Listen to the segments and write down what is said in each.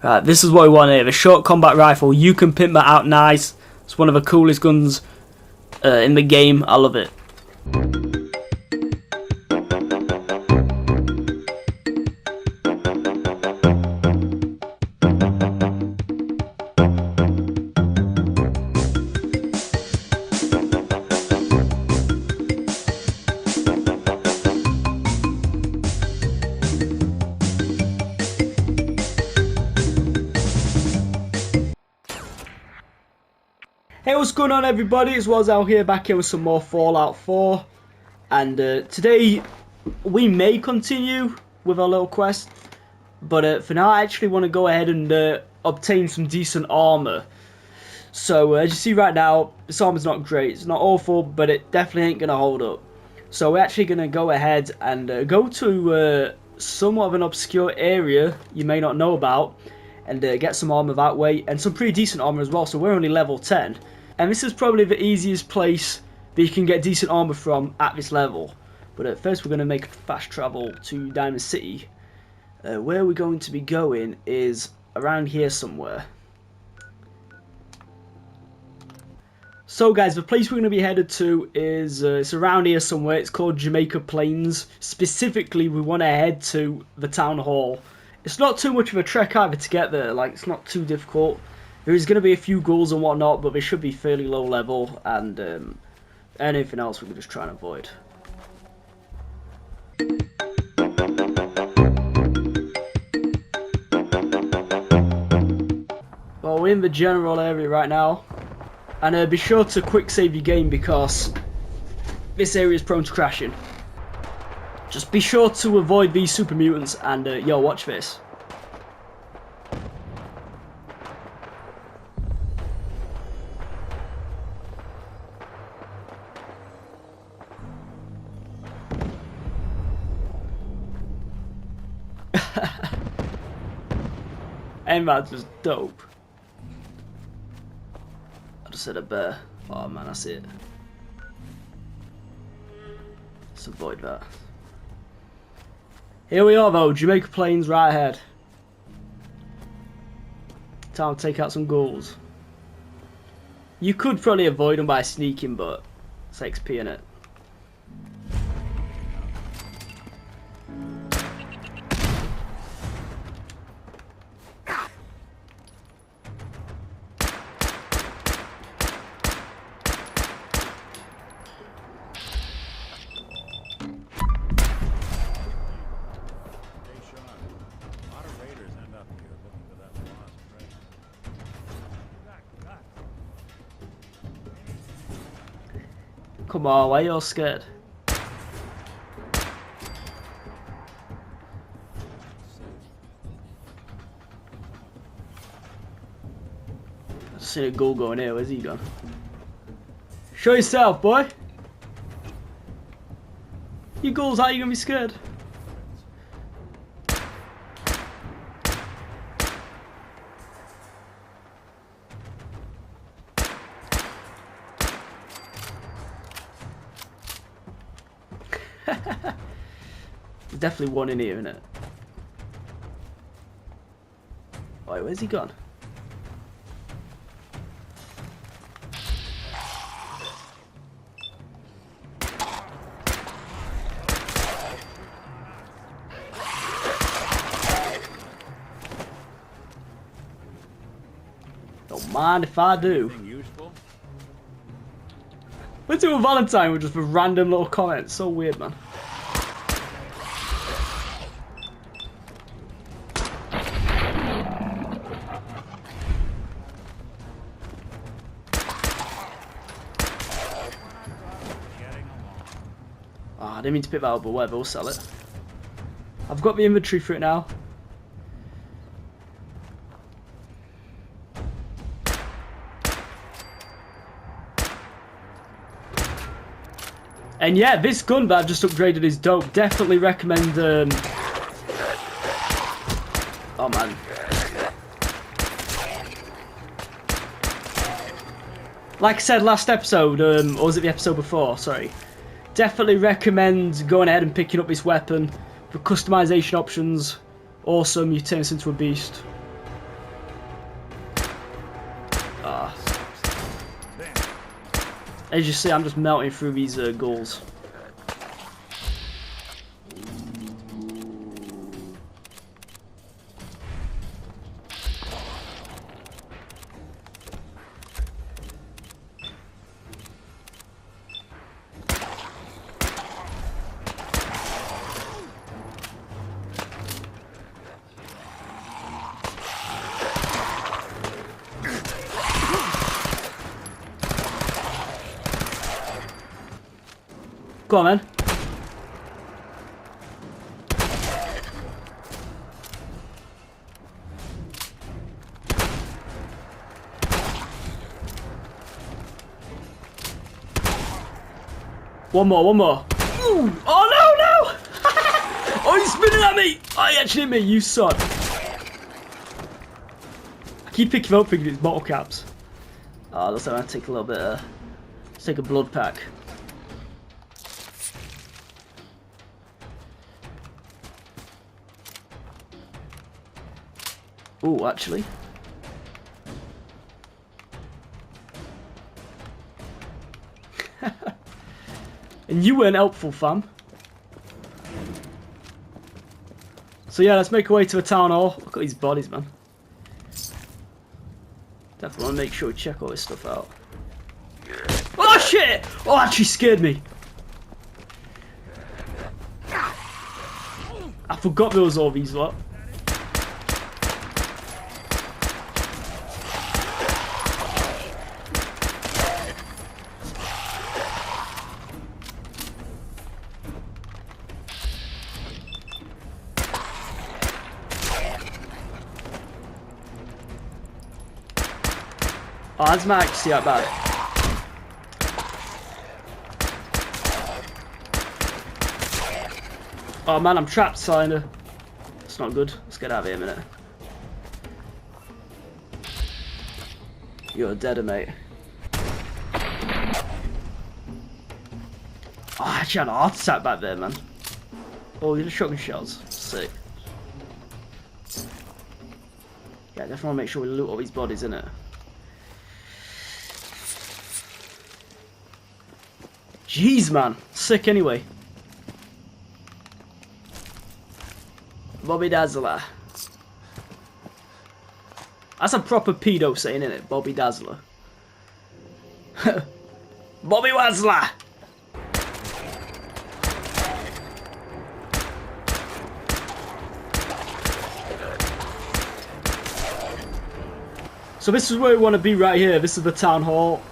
Right, this is what we want here. The short combat rifle. You can pimp that out nice. It's one of the coolest guns in the game. I love it. Hey, what's going on everybody? It's Waz out here, back here with some more Fallout 4. And today we may continue with our little quest. But for now I actually want to go ahead and obtain some decent armour. So as you see right now, this armour's not great. It's not awful, but it definitely ain't going to hold up. So we're actually going to go ahead and go to somewhat of an obscure area you may not know about. And get some armour that way, and some pretty decent armour as well. So we're only level 10. And this is probably the easiest place that you can get decent armour from at this level. But first we're going to make fast travel to Diamond City. Where we're going to be going is around here somewhere. So guys, the place we're going to be headed to is it's around here somewhere. It's called Jamaica Plains. Specifically, we want to head to the town hall. It's not too much of a trek either to get there. Like, it's not too difficult. There is going to be a few ghouls and whatnot, but they should be fairly low level, and anything else we can just try and avoid. Well, we're in the general area right now, and be sure to quick save your game because this area is prone to crashing. Just be sure to avoid these super mutants, and yo, watch this. And that's just dope. I just said a bear. Oh man, I see it. Let's avoid that. Here we are though, Jamaica Plains right ahead. Time to take out some ghouls. You could probably avoid them by sneaking, but it's XP in it. Come on, why are you all scared? I've seen a ghoul going here, where's he gone? Show yourself, boy! You ghouls, how are you gonna be scared? There's definitely one in here, isn't it? Wait, where's he gone? Don't mind if I do. Let's do a Valentine with just a random little comment. So weird, man. Oh, I didn't mean to pick that up, but whatever, we'll sell it. I've got the inventory for it now. And yeah, this gun that I've just upgraded is dope. Definitely recommend. Oh man. Like I said last episode, or was it the episode before? Sorry. Definitely recommend going ahead and picking up this weapon. The customization options, awesome. You turn this into a beast. As you see, I'm just melting through these ghouls. Go on, man. One more, one more. Ooh. Oh, no, no! Oh, he's spinning at me! Oh, he actually hit me, you son. I keep picking up thinking it's bottle caps. Oh, looks like I'm gonna take a little bit let's take a blood pack. Ooh, actually. And you weren't helpful, fam. So yeah, let's make our way to a town hall. Look at these bodies, man. Definitely want to make sure we check all this stuff out. Oh shit! Oh, that actually scared me. I forgot there was all these lot. Oh, that's not actually that bad. Oh man, I'm trapped, Sinder. It's not good. Let's get out of here a minute. You're dead, mate. Oh, I actually had a heart attack back there, man. Oh, you're shotgun shells. Sick. Yeah, definitely want to make sure we loot all these bodies, innit? Jeez, man. Sick anyway. Bobby Dazzler. That's a proper pedo saying, isn't it? Bobby Dazzler. Bobby Wazzler! So this is where we want to be right here. This is the town hall.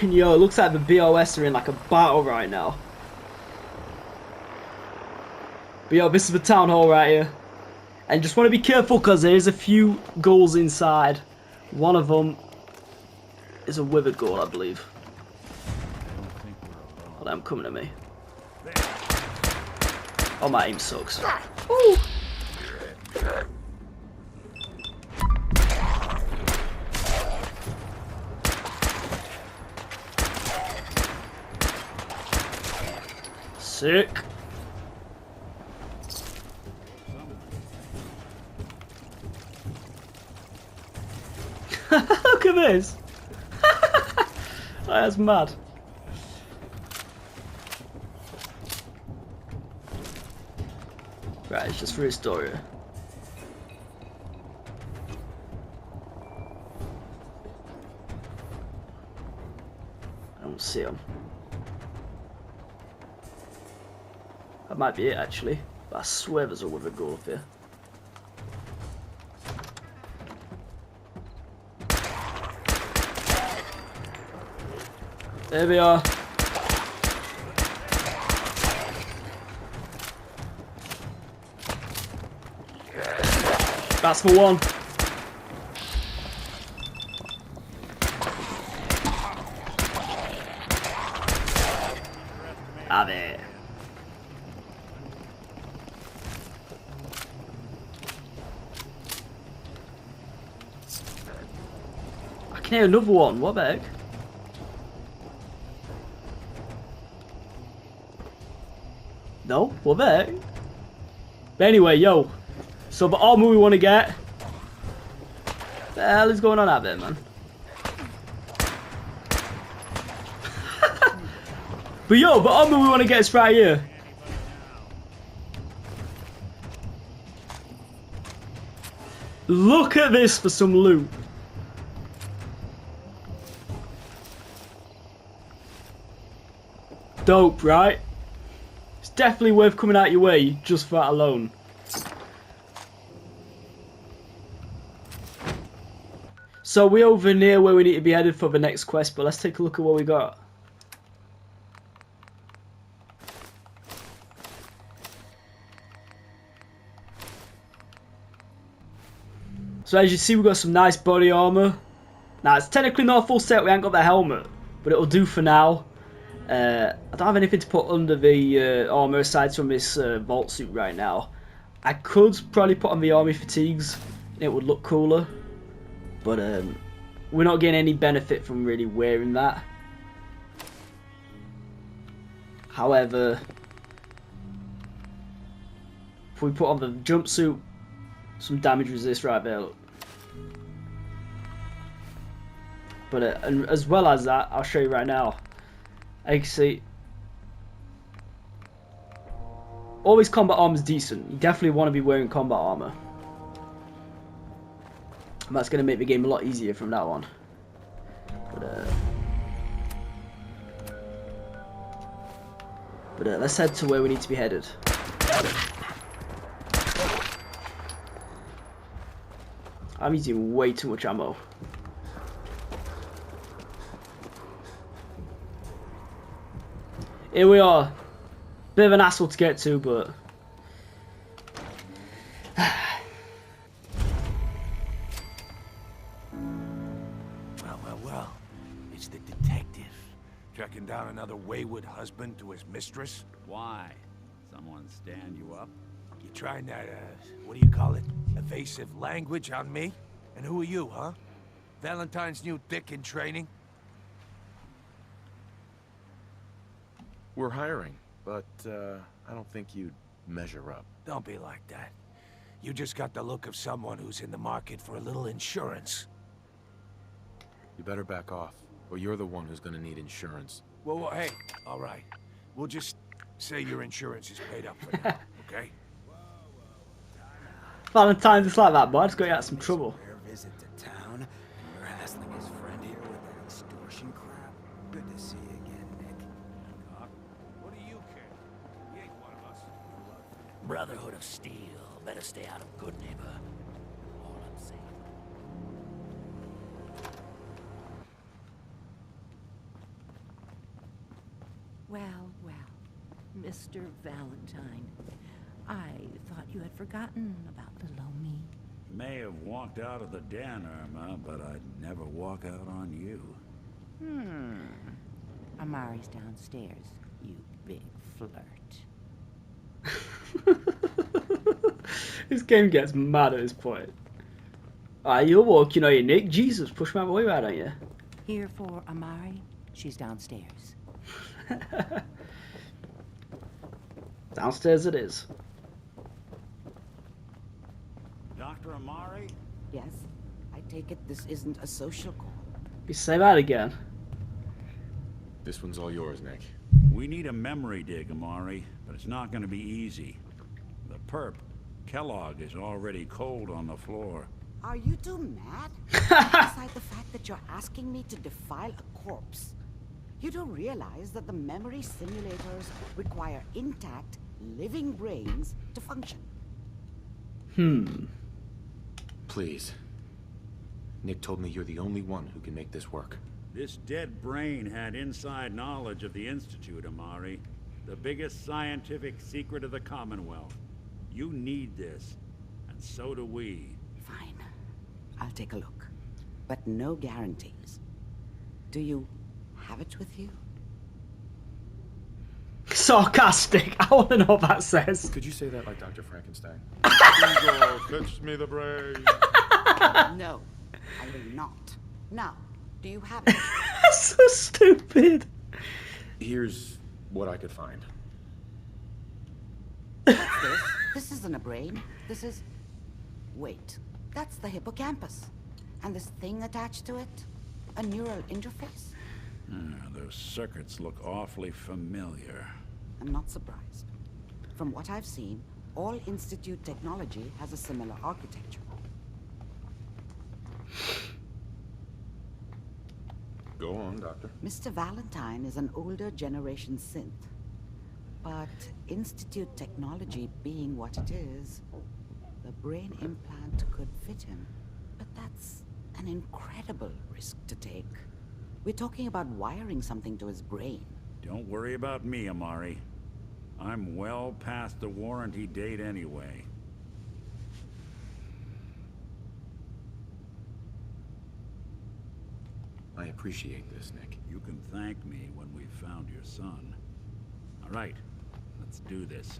And yo, it looks like the BOS are in like a battle right now. But yo, this is the town hall right here. And just want to be careful because there's a few ghouls inside. One of them is a withered ghoul, I believe. Oh, they're coming at me. Oh, my aim sucks. Ooh. Sick. Look at this. That's mad. Right, it's just restore it. I don't see him. That might be it actually, but I swear there's a withered ghoul up here. There we are. That's for one. Have it. I can hear another one. What the heck? No? What the heck? But anyway, yo. So the armour we want to get. What the hell is going on out there, man? But armor we want to get us right here. Look at this for some loot. Dope, right? It's definitely worth coming out your way just for that alone. So we're over near where we need to be headed for the next quest, but let's take a look at what we got. So as you see, we've got some nice body armor. Now it's technically not a full set, we ain't got the helmet, but it'll do for now. I don't have anything to put under the armor aside from this vault suit right now. I could probably put on the army fatigues, and it would look cooler. But we're not getting any benefit from really wearing that. However, if we put on the jumpsuit, some damage resist right there. Look. But and as well as that, I'll show you right now. You can see all his combat armor is decent. You definitely want to be wearing combat armor. And that's going to make the game a lot easier from now on. But let's head to where we need to be headed. I'm using way too much ammo. Here we are. Bit of an asshole to get to, but... Well. It's the detective. Tracking down another wayward husband to his mistress? Why? Someone stand you up? You trying that, what do you call it? Evasive language on me? And who are you, huh? Valentine's new dick in training? We're hiring, but I don't think you'd measure up. Don't be like that. You just got the look of someone who's in the market for a little insurance. You better back off, or you're the one who's gonna need insurance. Well, hey, all right. We'll just say your insurance is paid up for now, okay? Valentine's is like that, boy. It's got you out of some trouble. Visit to town, and you're hassling his friend here with that extortion crap. Good to see you again, Nick. What do you care? He ain't one of us. Brotherhood of Steel. Better stay out of good neighbor. All I'm saying. Well, Mr. Valentine. I thought you had forgotten about little old me. May have walked out of the den, Irma, but I'd never walk out on you. Amari's downstairs, you big flirt. This game gets mad at this point. You're walking on your Nick. Jesus, push my boy right, aren't you? Here for Amari, she's downstairs. Downstairs it is. Dr. Amari? Yes, I take it this isn't a social call. You say that again. This one's all yours, Nick. We need a memory dig, Amari, but it's not going to be easy. The perp, Kellogg, is already cold on the floor. Are you two mad? Aside the fact that you're asking me to defile a corpse. You don't realize that the memory simulators require intact, living brains to function. Please. Nick told me you're the only one who can make this work. This dead brain had inside knowledge of the Institute, Amari. The biggest scientific secret of the Commonwealth. You need this, and so do we. Fine. I'll take a look. But no guarantees. Do you have it with you? Sarcastic. I want to know what that says. Could you say that like Dr. Frankenstein? Igor, catch me the brain. No, I will not. Now, do you have it? That's so stupid. Here's what I could find. What's this? This isn't a brain. This is... Wait. That's the hippocampus. And this thing attached to it? A neural interface? Those circuits look awfully familiar. I'm not surprised. From what I've seen, all Institute technology has a similar architecture. Go on, Doctor. Mr. Valentine is an older generation synth. But Institute technology being what it is, the brain implant could fit him. But that's an incredible risk to take. We're talking about wiring something to his brain. Don't worry about me, Amari. I'm well past the warranty date anyway. I appreciate this, Nick. You can thank me when we've found your son. All right, let's do this.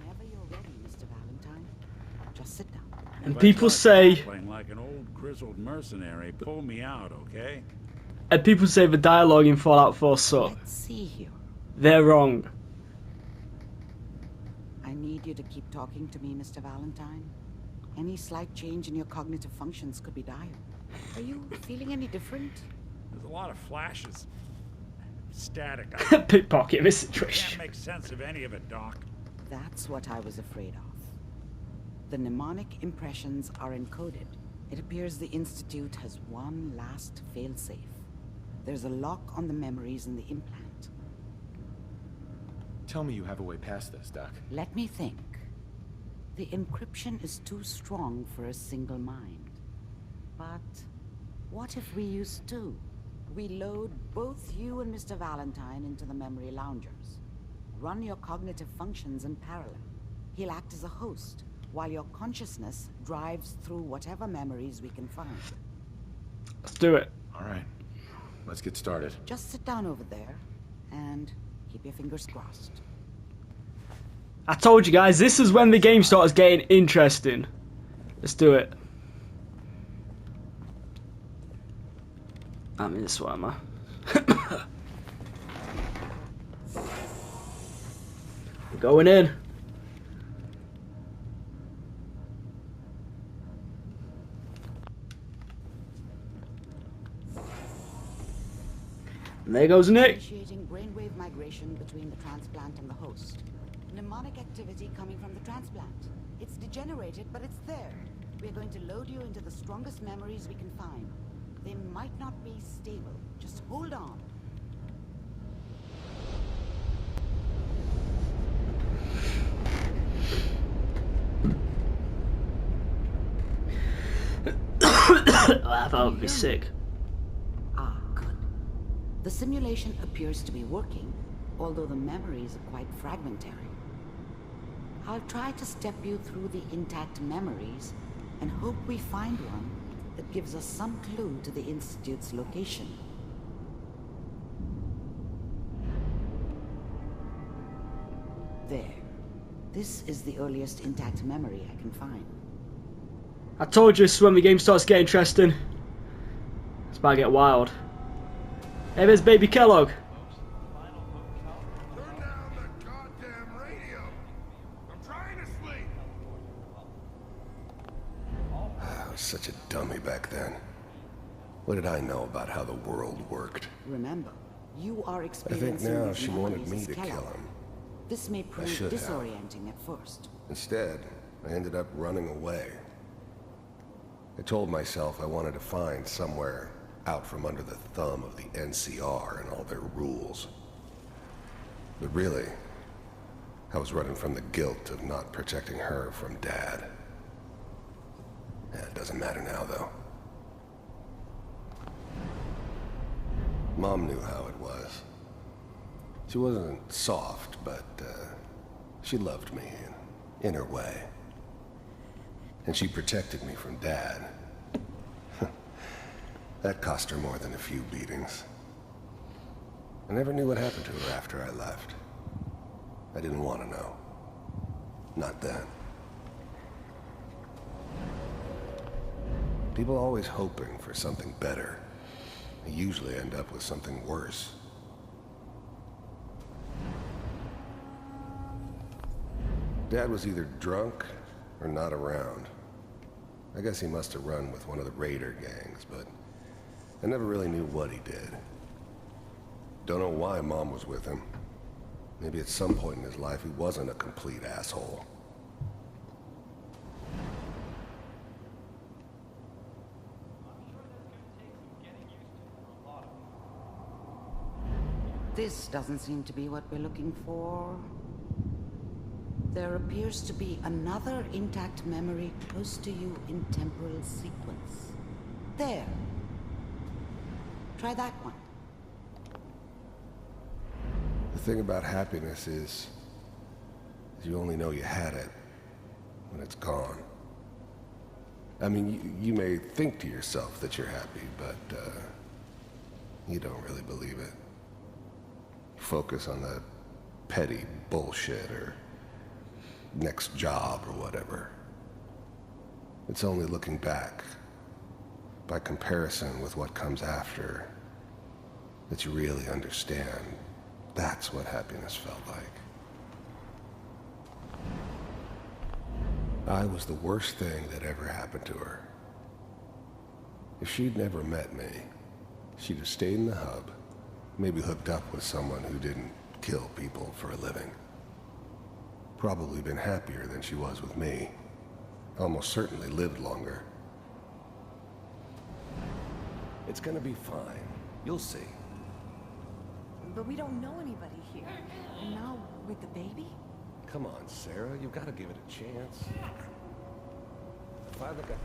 Whenever you're ready, Mr. Valentine, just sit down. And If I people start say, babbling like an old grizzled mercenary, pull me out, okay? and people say the dialogue in Fallout 4 sucks. Let's see here. They're wrong. I need you to keep talking to me, Mr. Valentine. Any slight change in your cognitive functions could be dire. Are you feeling any different? There's a lot of flashes. Static. Pickpocket, Mr. I Trish. can't make sense of any of it, Doc. That's what I was afraid of. The mnemonic impressions are encoded. It appears the Institute has one last failsafe. There's a lock on the memories in the implant. Tell me you have a way past this, Doc. Let me think. The encryption is too strong for a single mind. But what if we use two? We load both you and Mr. Valentine into the memory loungers. Run your cognitive functions in parallel. He'll act as a host, while your consciousness drives through whatever memories we can find. Let's do it. All right. Let's get started. Just sit down over there, and keep your fingers crossed. I told you guys, this is when the game starts getting interesting. Let's do it. I'm in this one, am I? We're going in. And there goes Nick. Initiating brainwave migration between the transplant and the host. Mnemonic activity coming from the transplant. It's degenerated, but it's there. We're going to load you into the strongest memories we can find. They might not be stable. Just hold on. I thought I would be sick. Ah, good. The simulation appears to be working, although the memories are quite fragmentary. I'll try to step you through the intact memories and hope we find one that gives us some clue to the Institute's location. There. This is the earliest intact memory I can find. I told you this is when the game starts getting interesting. It's about to get wild. Hey, there's baby Kellogg. Turn down the goddamn radio. I'm trying to sleep. I was such a dummy back then. What did I know about how the world worked? Remember, you are I experiencing think now these she wanted memories me as to kill Kellogg. him. This may prove should have. disorienting at first. Instead, I ended up running away. I told myself I wanted to find somewhere out from under the thumb of the NCR and all their rules. But really, I was running from the guilt of not protecting her from Dad. It doesn't matter now, though. Mom knew how it was. She wasn't soft, but she loved me in her way. And she protected me from Dad. That cost her more than a few beatings. I never knew what happened to her after I left. I didn't want to know. Not then. People are always hoping for something better. They usually end up with something worse. Dad was either drunk or not around. I guess he must have run with one of the raider gangs, but I never really knew what he did. Don't know why Mom was with him. Maybe at some point in his life he wasn't a complete asshole. This doesn't seem to be what we're looking for. There appears to be another intact memory close to you in temporal sequence. There. Try that one. The thing about happiness is you only know you had it when it's gone. I mean, you may think to yourself that you're happy, but you don't really believe it. You focus on the petty bullshit or next job or whatever. It's only looking back, by comparison with what comes after, that you really understand. That's what happiness felt like. I was the worst thing that ever happened to her. If she'd never met me, she'd have stayed in the hub, maybe hooked up with someone who didn't kill people for a living. Probably been happier than she was with me. Almost certainly lived longer. It's gonna be fine. You'll see. But we don't know anybody here. And now, with the baby? Come on, Sarah. You've got to give it a chance. If I look at...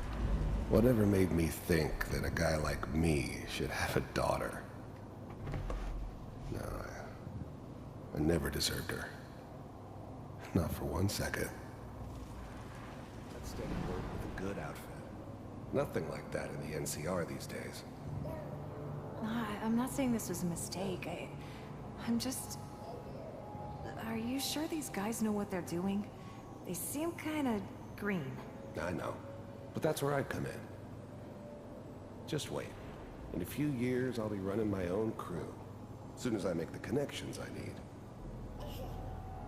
Whatever made me think that a guy like me should have a daughter? No, I never deserved her. Not for 1 second. That steady work with a good outfit. Nothing like that in the NCR these days. No, I'm not saying this was a mistake. I'm just... Are you sure these guys know what they're doing? They seem kind of green. I know. But that's where I'd come in. Just wait. In a few years, I'll be running my own crew. As soon as I make the connections I need.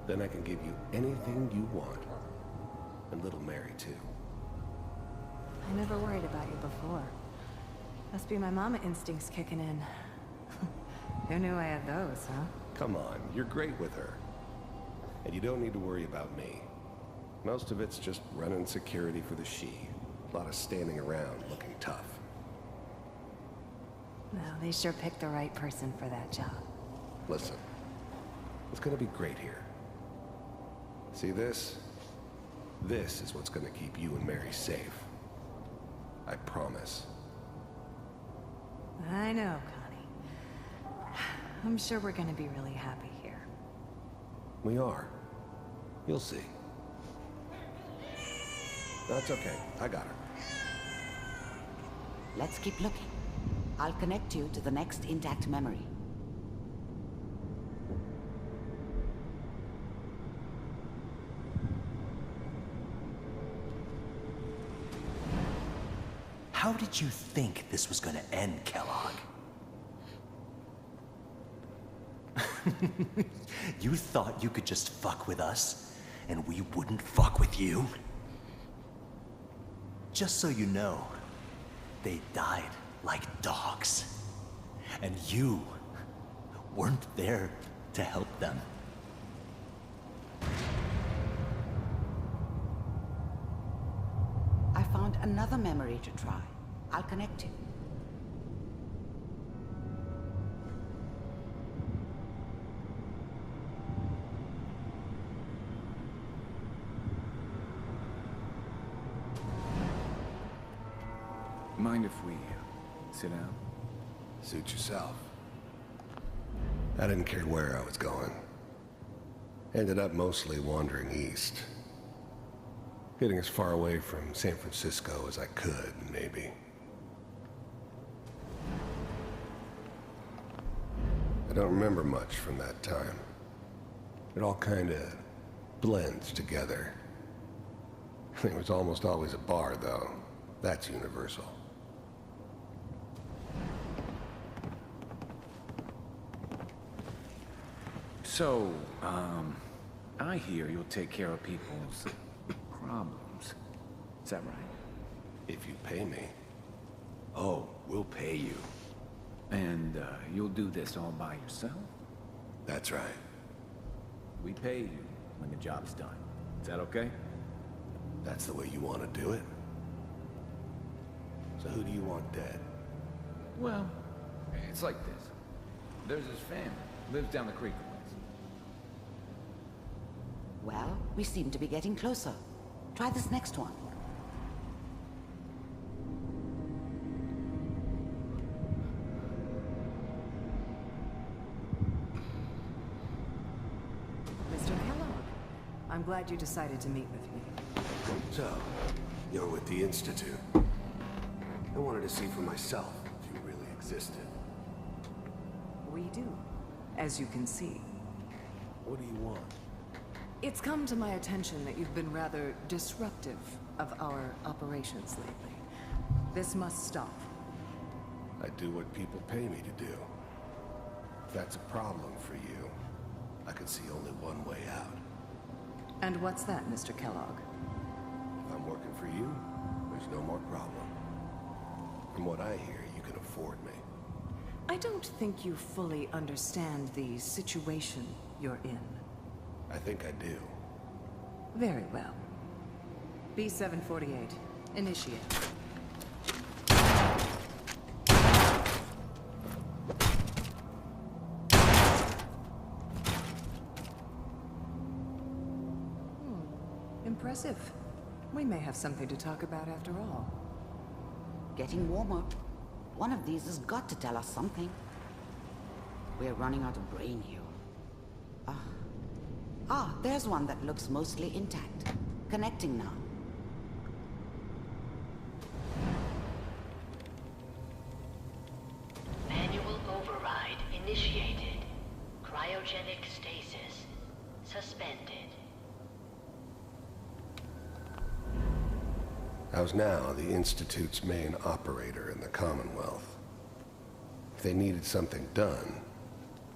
Then I can give you anything you want. And little Mary, too. I never worried about you before. Must be my mama instincts kicking in. Who knew I had those, huh? Come on, you're great with her. And you don't need to worry about me. Most of it's just running security for the she. A lot of standing around looking tough. Well, they sure picked the right person for that job. Listen, it's gonna be great here. See this? This is what's gonna keep you and Mary safe. I promise. I know, Connie. I'm sure we're gonna be really happy here. We are. You'll see. That's okay. I got her. Let's keep looking. I'll connect you to the next intact memory. How did you think this was gonna end, Kellogg? You thought you could just fuck with us, and we wouldn't fuck with you? Just so you know, they died like dogs. And you weren't there to help them. I found another memory to try. I'll connect you. Mind if we sit down? Suit yourself. I didn't care where I was going. Ended up mostly wandering east. Getting as far away from San Francisco as I could, maybe. I don't remember much from that time. It all kinda blends together. There was almost always a bar, though. That's universal. So, I hear you'll take care of people's problems. Is that right? If you pay me. Oh, we'll pay you. And, you'll do this all by yourself? That's right. We pay you when the job's done. Is that okay? That's the way you want to do it? So who do you want dead? Well, it's like this. There's his family. Lives down the creek a ways. Well, we seem to be getting closer. Try this next one. Mr. Kellogg, I'm glad you decided to meet with me. So, you're with the Institute. I wanted to see for myself if you really existed. We do, as you can see. What do you want? It's come to my attention that you've been rather disruptive of our operations lately. This must stop. I do what people pay me to do. If that's a problem for you, I can see only one way out. And what's that, Mr. Kellogg? If I'm working for you, there's no more problem. From what I hear, you can afford me. I don't think you fully understand the situation you're in. I think I do. Very well. B-748, initiate. Impressive. We may have something to talk about after all. Getting warmer. One of these has got to tell us something. We're running out of brain here. There's one that looks mostly intact. Connecting now. Manual override initiated. Cryogenic stasis suspended. I was now the Institute's main operator in the Commonwealth. If they needed something done,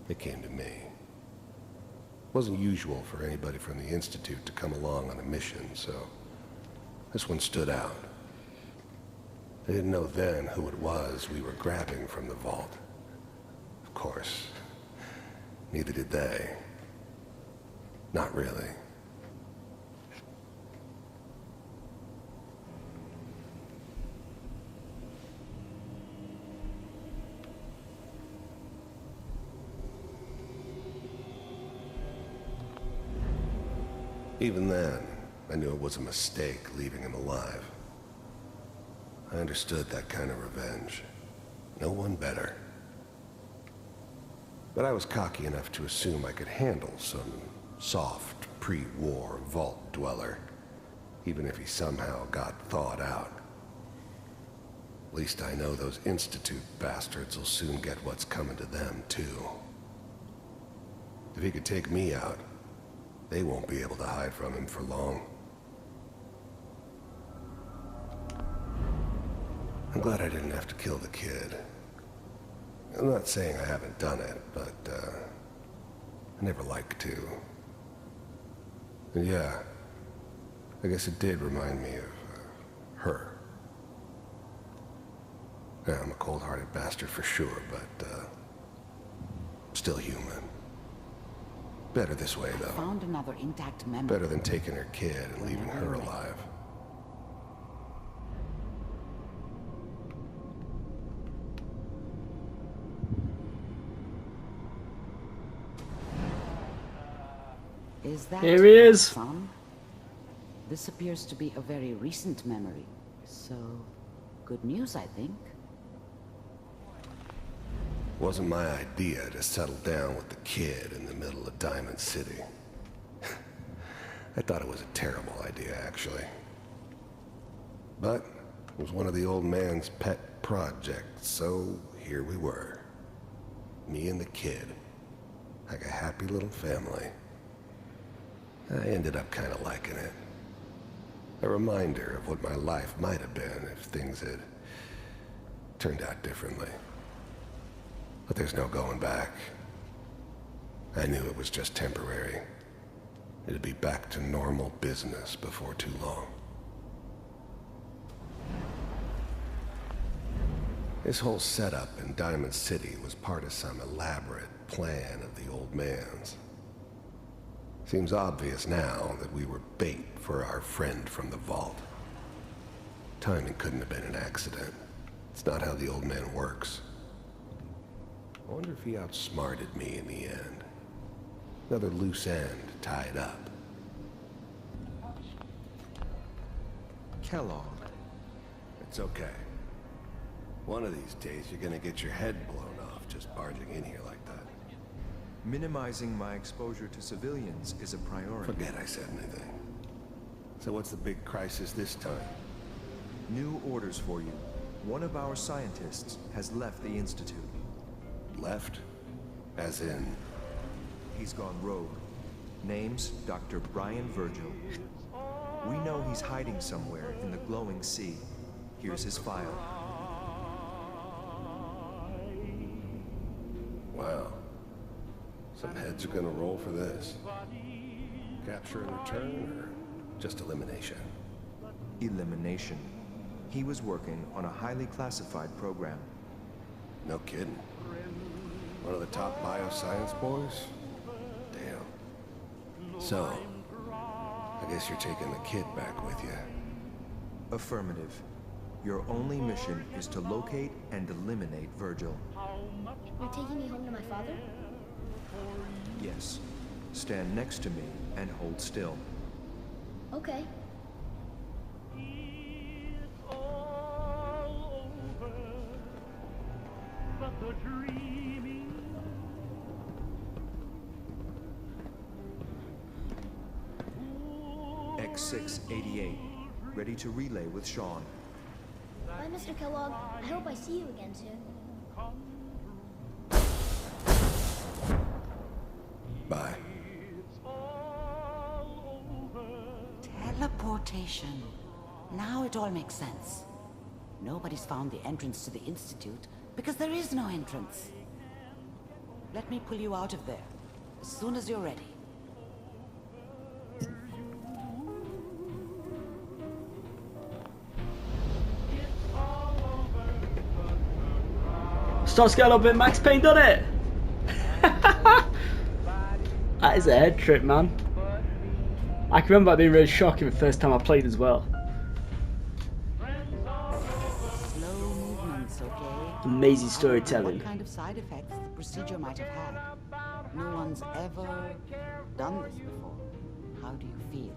they came to me. It wasn't usual for anybody from the Institute to come along on a mission, so this one stood out. I didn't know then who it was we were grabbing from the vault. Of course, neither did they. Not really. Even then, I knew it was a mistake leaving him alive. I understood that kind of revenge. No one better. But I was cocky enough to assume I could handle some soft, pre-war vault dweller, even if he somehow got thawed out. At least I know those Institute bastards will soon get what's coming to them, too. If he could take me out, they won't be able to hide from him for long. I'm glad I didn't have to kill the kid. I'm not saying I haven't done it, but, I never like to. And yeah, I guess it did remind me of, her. Yeah, I'm a cold-hearted bastard for sure, but, still human. Better this way, though. Found another intact memory. Better than taking her kid and leaving her alive. Is that Here he is. son? This appears to be a very recent memory. So, good news, I think. Wasn't my idea to settle down with the kid in the middle of Diamond City. I thought it was a terrible idea, actually. But it was one of the old man's pet projects, so here we were. Me and the kid. Like a happy little family. I ended up kind of liking it. A reminder of what my life might have been if things had turned out differently. But there's no going back. I knew it was just temporary. It'd be back to normal business before too long. This whole setup in Diamond City was part of some elaborate plan of the old man's. Seems obvious now that we were bait for our friend from the vault. Timing couldn't have been an accident. It's not how the old man works. I wonder if he outsmarted me in the end. Another loose end tied up. Kellogg. It's okay. One of these days you're gonna get your head blown off just barging in here like that. Minimizing my exposure to civilians is a priority. Forget I said anything. So what's the big crisis this time? New orders for you. One of our scientists has left the Institute. Left? As in? He's gone rogue. Name's Dr. Brian Virgil. We know he's hiding somewhere in the glowing sea. Here's his file. Wow. Some heads are gonna roll for this. Capture and return, or just elimination? Elimination. He was working on a highly classified program. No kidding. One of the top bioscience boys? Damn. So, I guess you're taking the kid back with you. Affirmative. Your only mission is to locate and eliminate Virgil. You're taking me home to my father? Yes. Stand next to me and hold still. Okay. X688. Ready to relay with Shaun. Bye, Mr. Kellogg. I hope I see you again soon. Bye. Teleportation. Now it all makes sense. Nobody's found the entrance to the Institute because there is no entrance. Let me pull you out of there as soon as you're ready. Starts getting a little bit Max Payne, doesn't it? That is a head trip, man. I can remember that being really shocking the first time I played as well. Slow movements, okay? Amazing What storytelling. kind of side effects the procedure might have had? No one's ever done this before. How do you feel?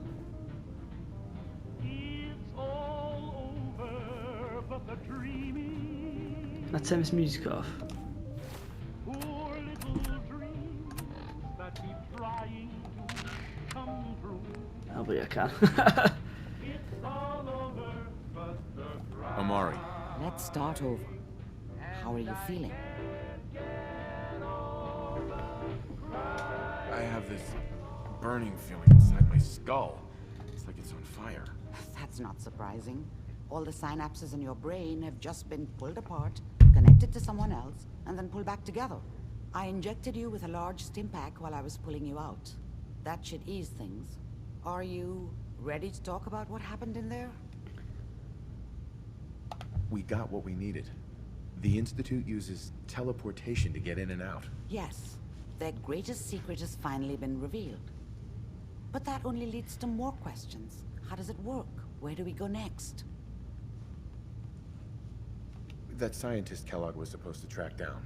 Can I turn this music off? Oh, but yeah, I can. Amari. Let's start over. How are you feeling? I have this burning feeling inside my skull. It's like it's on fire. That's not surprising. All the synapses in your brain have just been pulled apart, connected to someone else, and then pulled back together. I injected you with a large stim pack while I was pulling you out. That should ease things. Are you ready to talk about what happened in there? We got what we needed. The Institute uses teleportation to get in and out. Yes. Their greatest secret has finally been revealed. But that only leads to more questions. How does it work? Where do we go next? That scientist Kellogg was supposed to track down.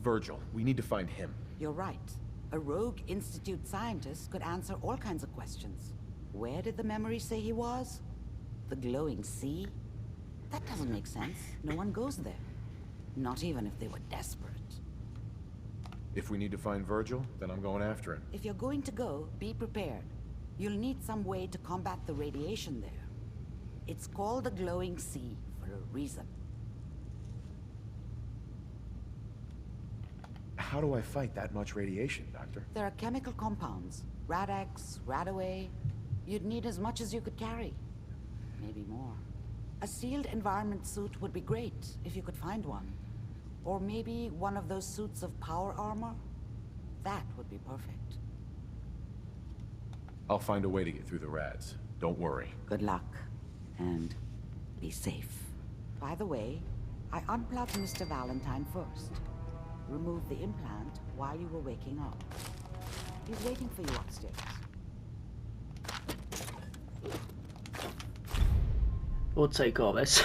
Virgil. We need to find him. You're right. A rogue Institute scientist could answer all kinds of questions. Where did the memory say he was? The glowing sea? That doesn't make sense. No one goes there. Not even if they were desperate. If we need to find Virgil, then I'm going after him. If you're going to go, be prepared. You'll need some way to combat the radiation there. It's called the glowing sea for a reason. How do I fight that much radiation, Doctor? There are chemical compounds. Rad-X, Radaway. You'd need as much as you could carry. Maybe more. A sealed environment suit would be great, if you could find one. Or maybe one of those suits of power armor? That would be perfect. I'll find a way to get through the rads. Don't worry. Good luck. And be safe. By the way, I unplugged Mr. Valentine first. Removed the implant while you were waking up. He's waiting for you upstairs. We'll take all this.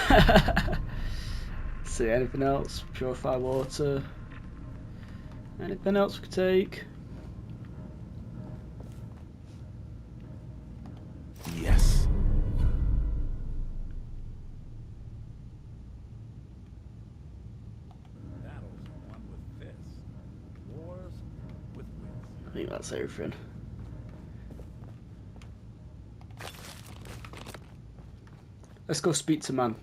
See, anything else? Purify water. Anything else we could take? Yes. Battles are won with fists. Wars with wits. I think that's everything. Let's go speak to man.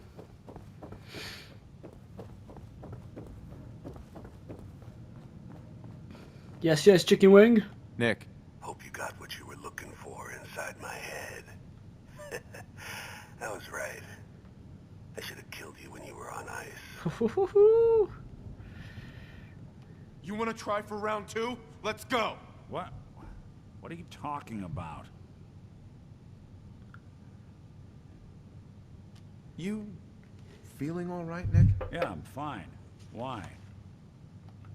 Yes, yes, chicken wing. Nick. Hope you got what you were looking for inside my head. I was right. I should have killed you when you were on ice. You want to try for round 2? Let's go! What? What are you talking about? You feeling all right, Nick? Yeah, I'm fine. Why?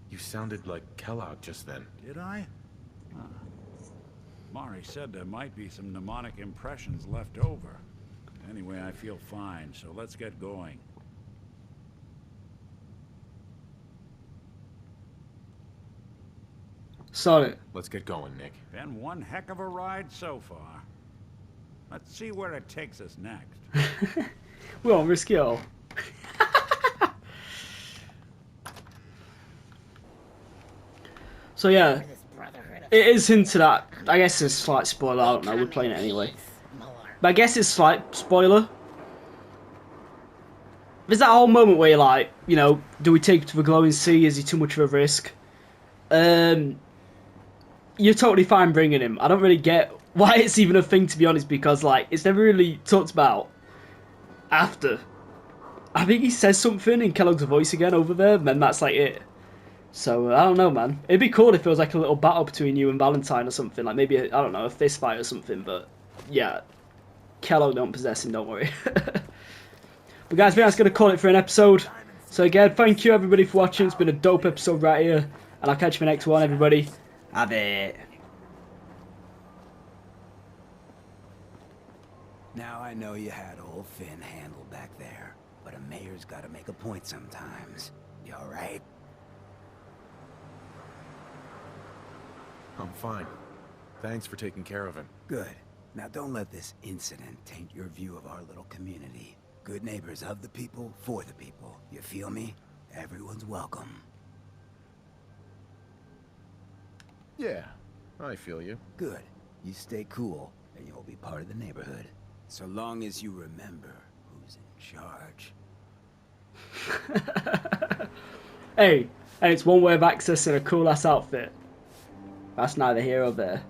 You sounded like Kellogg just then. Did I? Huh. Mari said there might be some mnemonic impressions left over. Anyway, I feel fine, so let's get going. Sorry. Let's get going, Nick. Been one heck of a ride so far. Let's see where it takes us next. We won't risk it all. So yeah, it is hinted at. I guess it's a slight spoiler. I don't know. We're playing it anyway. But I guess it's a slight spoiler. There's that whole moment where you're like, you know, do we take it to the glowing sea? Is he too much of a risk? You're totally fine bringing him. I don't really get why it's even a thing, to be honest, because like it's never really talked about after. I think he says something in Kellogg's voice again over there, and then that's like it. So I don't know, man. It'd be cool if it was like a little battle between you and Valentine or something, like maybe I don't know, a fist fight or something. But yeah, Kellogg don't possess him. Don't worry. But guys, I think that's gonna call it for an episode. So again, thank you everybody for watching. It's been a dope episode right here, and I'll catch you in the next one, everybody. Have it. Now I know you had old Finn handled back there, but a mayor's gotta make a point sometimes. You alright? I'm fine. Thanks for taking care of him. Good. Now don't let this incident taint your view of our little community. Good neighbors of the people, for the people. You feel me? Everyone's welcome. Yeah, I feel you. Good. You stay cool, and you'll be part of the neighborhood. So long as you remember who's in charge. Hey, and it's one way of access and a cool ass outfit. That's neither here or there.